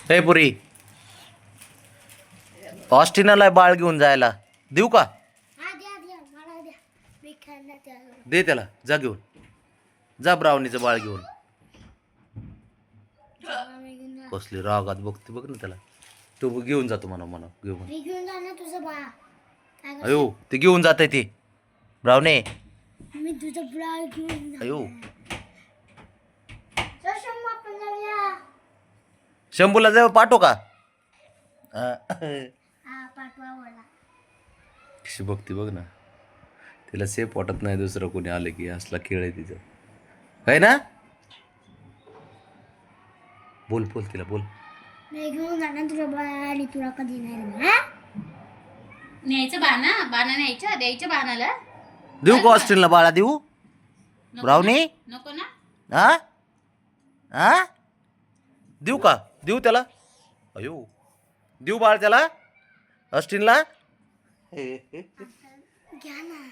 हे पुरी ऑस्टिनाला बाळ घेऊन जायला देऊ का? दे त्याला, जा घेऊन जा ब्राउनीचं बाळ घेऊन. कसली रागात बघते बघ ना त्याला. तू घेऊन जातो म्हणा घेऊन. अयो ते घेऊन जात आहे ते ब्राउनी. मी तुझं बाळ घेऊन अयो शंभूला जाऊ पाठव का? कशी बघते बघ ना. तिला सेफ वाटत नाही दुसरं कोणी आलं की. असला खेळ आहे तिचं, आहे ना. बोल बोल तिला बोल. मी घेऊन जाणार तुझं बाळ आणि तुला कधी नाही न्यायचं बाणा बाणा न्यायचं द्यायचं बाणाला. देऊ का हॉस्टेलला बाळा देऊ? ब्राउनी नको ना. हा हा देऊ का? देऊ त्याला? अयो देऊ बाळ त्याला हॉस्टेलला? घ्या ना,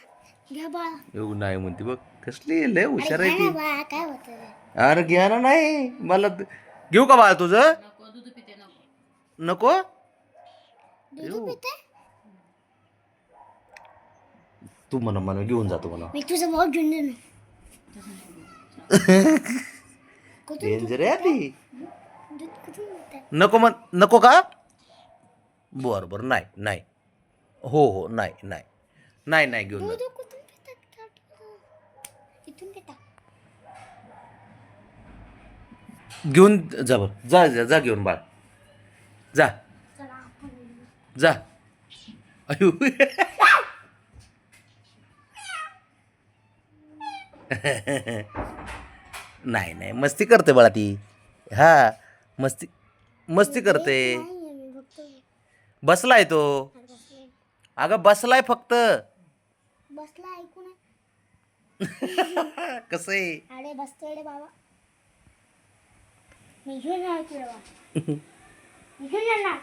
घ्या बाळ. येऊ नाही म्हणते बघ. कसली लय हुशार आहे ती. बाळ काय होतं? अरे घ्या ना. नाही मला घेऊ का बाळ तुझं? नको दूध पिते नको. नको दूध पिते? तू म्हणा घेऊन जातो म्हणा. मी तुझं बाळ घेऊन येणार. डेंजर आहे ती. दूध कुठून पिते? नको का? बर बर नाही नाही. हो हो नाही नाही नाही नाही घेऊन दूध जा. कुठून पितात? इथून पितात. घेऊन जा बरं. जा जा जा घेऊन बाळ जा चला आपण जा. अयो नाही नाही मस्ती करते बाळा ती. हा मस्ती करते. मी बघतो. बसलाय तो. अगं बसलाय फक्त. बसला ऐकून कसं आहे? अरे बसतोय रे बाबा. मी घेऊन येणार तुला बाळ. मी घेऊन येणार.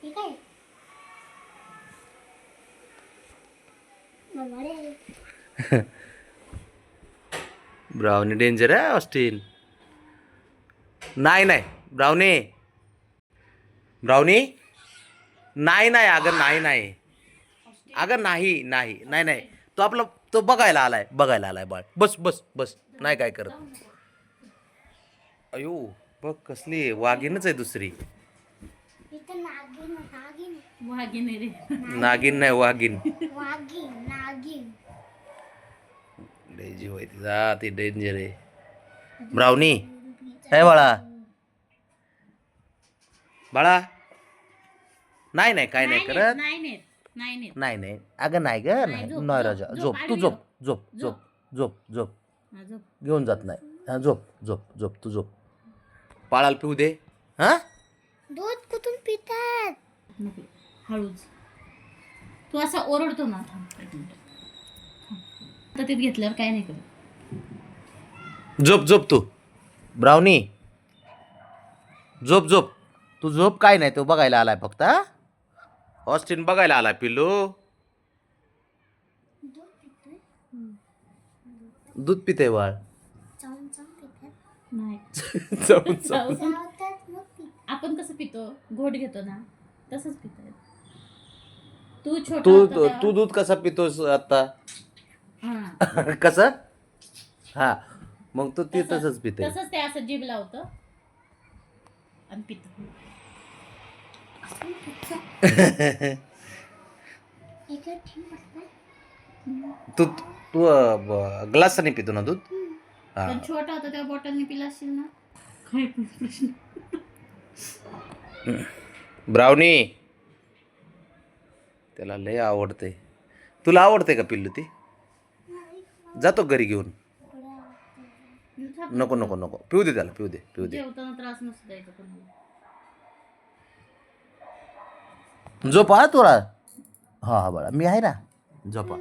ठीक आहे. मम्मा रे. ब्राउनी डेंजर आहे ऑस्टिन. नाही नाही ब्राउनी नाही नाही अगं नाही अगं नाही नाही नाही नाही. तो आपला तो बघायला आलाय बाळ. बस बस बस. नाही काय करत. अयो बघ कसली वाघीनच आहे दुसरी. इथं नागिन नागिन वाघीण आहे रे. नागिन नाही वाघीन. वागिन नागिन. लय जीव आहे तिचा. ती डेंजर आहे. ब्राउनी आहे बाळा नाही नाही काय नाही करत. नाही नेत नाही नेत. नाही नाही अगं नाही ग नाही झोप, नाही झोप, राजा झोप, झोप तू आडवी झोप झोप. झोप झोप झोप झोप हा, झोप. घेऊन जात नाही. हा झोप झोप झोप तू झोप. बाळाला पिऊ दे. हा दूध कुठून पितात? नको हळूच. तू असा ओरडतो ना. थांब एक मिनिट. तर ते घेतल्यावर काय नाही करत. झोप तू ब्राउनी झोप तू झोप. काय नाही तो बघायला आलाय फक्त. हा ऑस्टिन बघायला आलाय पिल्लू. दूध पितोय. दूध पिते बाळ. चावून चावून पितात. नाही. जाऊन चावतात मग पितात. आपण कसं पितो घोट घेतो ना तसंच पितो. तू छोटा तू होता तेव्हा- तू दूध कसा पितोस आता? हा. कसं? हा मग तू ते तसंच पिते. तसंच ते असं जीभ लावतं आणि पितो. इकडे ठेवून बसलाय. तू तू ग्लासाने पितो ना दूध? हा पण छोटा होता तेव्हा बॉटलने पिला असशील ना. काय पण प्रश्न. ब्राउनी त्याला लय आवडते. तुला आवडते का पिल्लू ती? जातो घरी घेऊन. नको पिऊ दे त्याला. पिऊ दे जेवताना त्रास नसतो द्यायचा कोणाला. झोपा तुला. हा बाळा मी आहे ना. झोपा.